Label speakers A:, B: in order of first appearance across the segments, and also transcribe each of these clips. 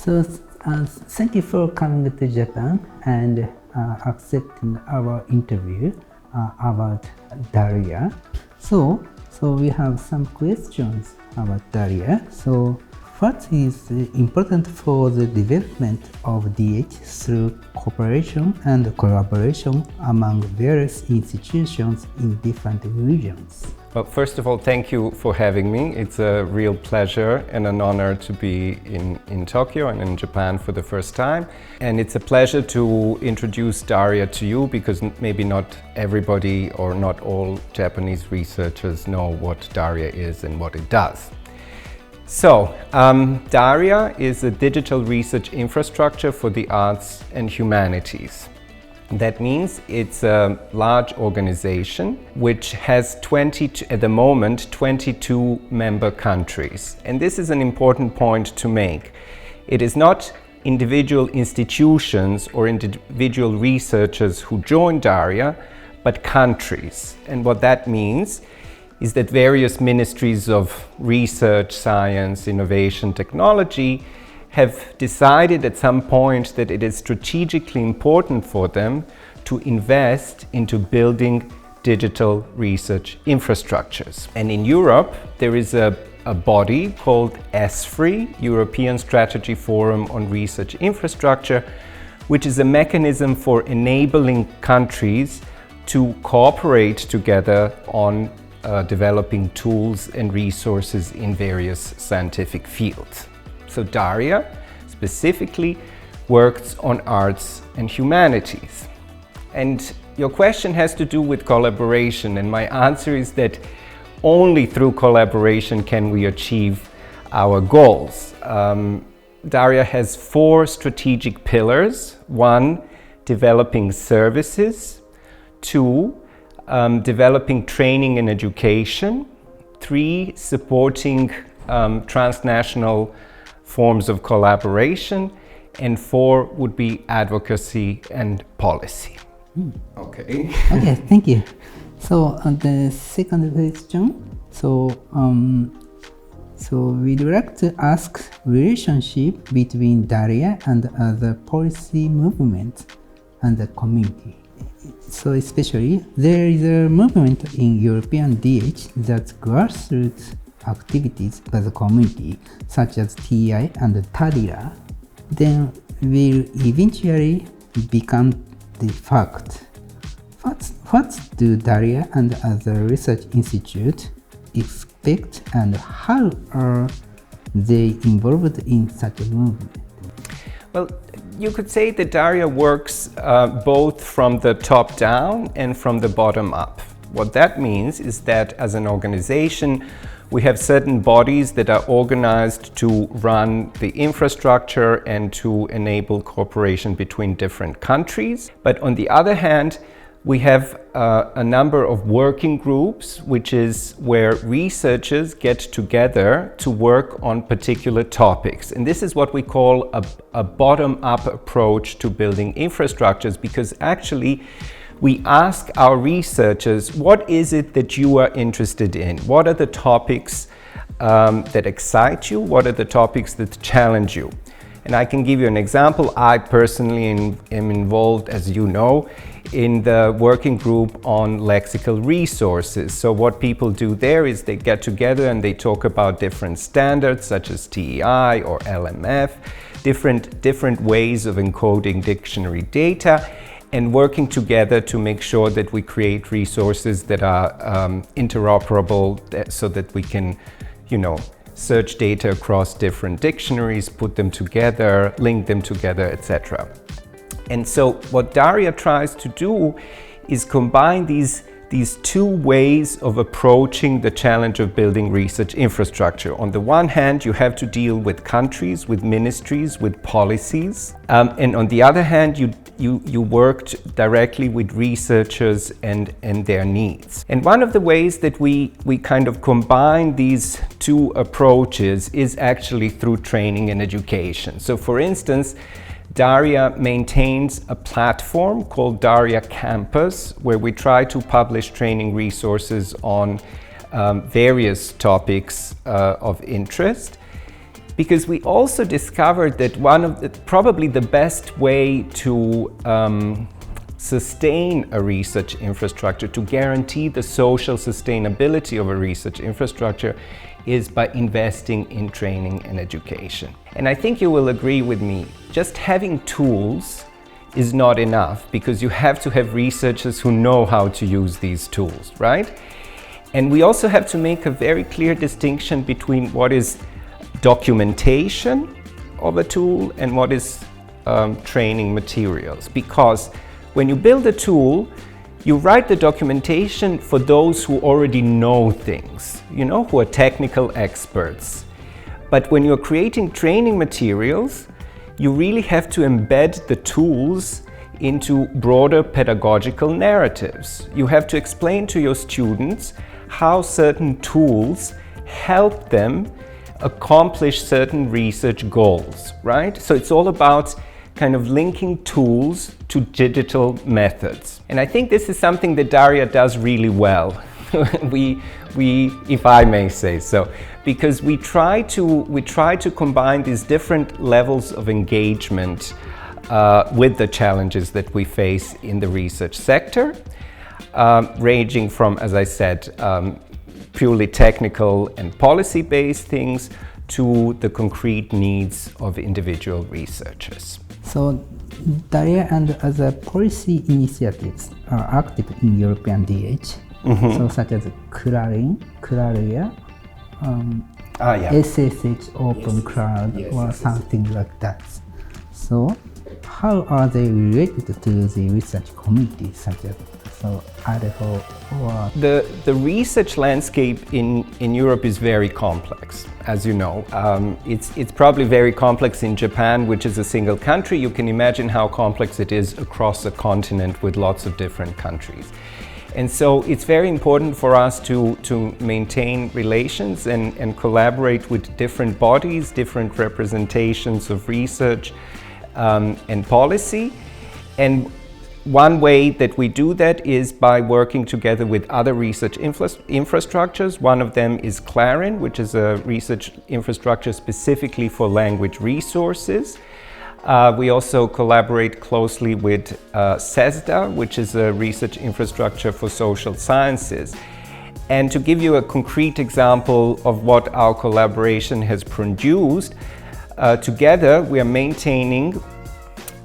A: So thank you for coming to Japan and accepting our interview about DARIAH. So we have some questions about DARIAH. So what is important for the development of DH through cooperation and collaboration among various institutions in different regions?
B: Well, first of all, thank you for having me. It's a real pleasure and an honor to be in Tokyo and in Japan for the first time. And it's a pleasure to introduce DARIAH to you, because maybe not everybody or not all Japanese researchers know what DARIAH is and what it does. So, DARIAH is a digital research infrastructure for the arts and humanities. That means it's a large organization which has at the moment 22 member countries. And this is an important point to make. It is not individual institutions or individual researchers who join DARIAH, but countries. And what that means is that various ministries of research, science, innovation, technology have decided at some point that it is strategically important for them to invest into building digital research infrastructures. And in Europe, there is a body called ESFRI, European Strategy Forum on Research Infrastructure, which is a mechanism for enabling countries to cooperate together on developing tools and resources in various scientific fields. So DARIAH specifically works on arts and humanities. And your question has to do with collaboration, and my answer is that only through collaboration can we achieve our goals. DARIAH has 4 strategic pillars. 1, developing services. 2, developing training and education. 3, supporting transnational forms of collaboration, and 4 would be advocacy and policy. Okay.
A: Okay, thank you. So the second question. So we'd like to ask relationship between DARIAH and other policy movements and the community. So especially there is a movement in European DH that's grassroots activities by the community, such as TI and DARIAH, then will eventually become the fact. What do DARIAH and other research institutes expect, and how are they involved in such a movement?
B: Well, you could say that DARIAH works both from the top down and from the bottom up. What that means is that as an organization, we have certain bodies that are organized to run the infrastructure and to enable cooperation between different countries. But on the other hand, we have a number of working groups, which is where researchers get together to work on particular topics. And this is what we call a bottom-up approach to building infrastructures, because actually we ask our researchers, what is it that you are interested in? What are the topics that excite you? What are the topics that challenge you? And I can give you an example. I personally am involved, as you know, in the working group on lexical resources. So what people do there is they get together and they talk about different standards such as TEI or LMF, different ways of encoding dictionary data, and working together to make sure that we create resources that are interoperable, so that we can, search data across different dictionaries, put them together, link them together, etc. And so what DARIAH tries to do is combine these 2 ways of approaching the challenge of building research infrastructure. On the one hand, you have to deal with countries, with ministries, with policies. And on the other hand, you worked directly with researchers and their needs. And one of the ways that we kind of combine these 2 approaches is actually through training and education. So for instance, DARIAH maintains a platform called DARIAH Campus, where we try to publish training resources on various topics of interest. because we also discovered that probably the best way to sustain a research infrastructure, to guarantee the social sustainability of a research infrastructure, is by investing in training and education. And I think you will agree with me, just having tools is not enough, because you have to have researchers who know how to use these tools, right? And we also have to make a very clear distinction between what is documentation of a tool and what is training materials, because when you build a tool, you write the documentation for those who already know things, who are technical experts. But when you're creating training materials, you really have to embed the tools into broader pedagogical narratives. You have to explain to your students how certain tools help them accomplish certain research goals, right? So it's all about kind of linking tools to digital methods. And I think this is something that DARIAH does really well. we, if I may say so, because we try to combine these different levels of engagement with the challenges that we face in the research sector, ranging from, as I said, purely technical and policy-based things to the concrete needs of individual researchers.
A: So, DARIAH and other policy initiatives are active in European DH, so such as DARIAH, SSH Open Cloud, or something like that. So, how are they related to the research community, such as article or...
B: The research landscape in Europe is very complex, as you know. It's probably very complex in Japan, which is a single country. You can imagine how complex it is across a continent with lots of different countries. And so it's very important for us to maintain relations and collaborate with different bodies, different representations of research and policy. And one way that we do that is by working together with other research infrastructures. One of them is CLARIN, which is a research infrastructure specifically for language resources. We also collaborate closely with CESDA, which is a research infrastructure for social sciences. And to give you a concrete example of what our collaboration has produced, together we are maintaining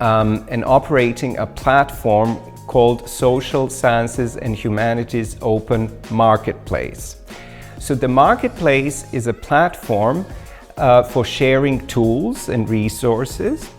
B: and operating a platform called Social Sciences and Humanities Open Marketplace. So the marketplace is a platform for sharing tools and resources.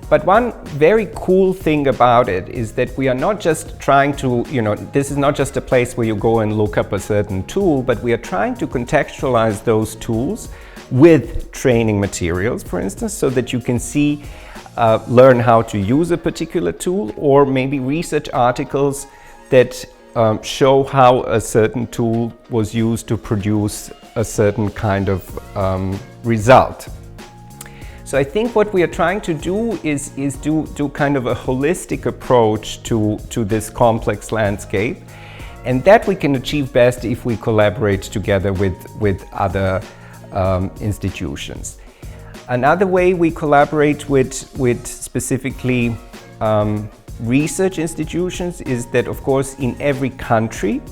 B: But one very cool thing about it is that we are not just trying to, this is not just a place where you go and look up a certain tool, but we are trying to contextualize those tools with training materials, for instance, so that you can see learn how to use a particular tool, or maybe research articles that show how a certain tool was used to produce a certain kind of result. So I think what we are trying to do is do kind of a holistic approach to this complex landscape, and that we can achieve best if we collaborate together with other institutions. Another way we collaborate with specifically research institutions is that, of course, in every country,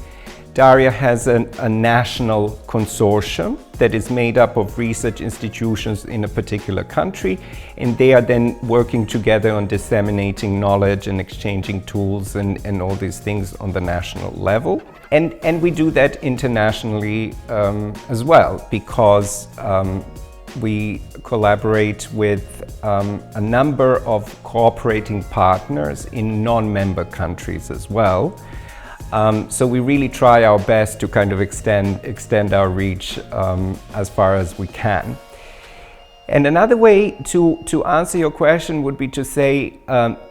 B: DARIAH has a national consortium that is made up of research institutions in a particular country, and they are then working together on disseminating knowledge and exchanging tools and all these things on the national level. And we do that internationally as well, because we collaborate with a number of cooperating partners in non-member countries as well. So we really try our best to kind of extend our reach as far as we can. And another way to answer your question would be to say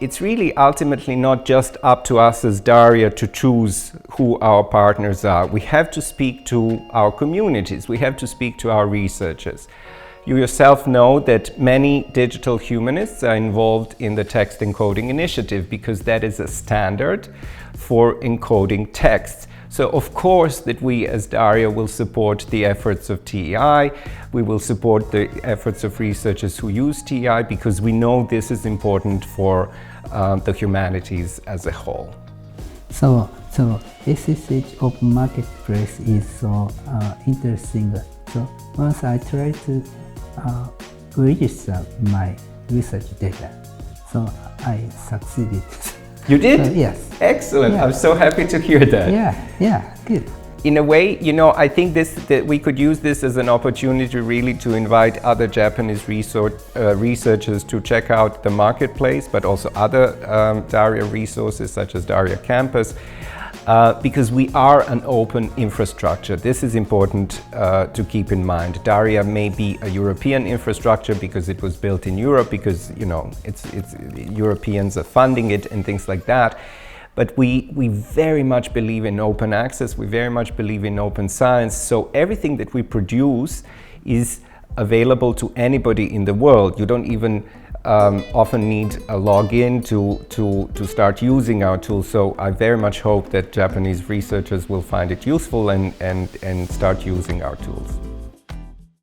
B: it's really ultimately not just up to us as DARIAH to choose who our partners are. We have to speak to our communities. We have to speak to our researchers. You yourself know that many digital humanists are involved in the text encoding initiative, because that is a standard for encoding text. So of course that we as DARIAH will support the efforts of TEI, we will support the efforts of researchers who use TEI because we know this is important for the humanities as a whole.
A: So SSH Open Marketplace is so interesting. So once I tried to register my research data, so I succeeded.
B: You did?
A: So, yes.
B: Excellent.
A: Yeah.
B: I'm so happy to hear that.
A: Yeah, good.
B: In a way, I think that we could use this as an opportunity really to invite other Japanese researchers to check out the marketplace, but also other DARIAH resources such as DARIAH Campus, because we are an open infrastructure. This is important to keep in mind. DARIAH may be a European infrastructure because it was built in Europe, because it's Europeans are funding it and things like that. But we very much believe in open access, we very much believe in open science, so everything that we produce is available to anybody in the world. You don't even often need a login to start using our tools, so I very much hope that Japanese researchers will find it useful and start using our tools.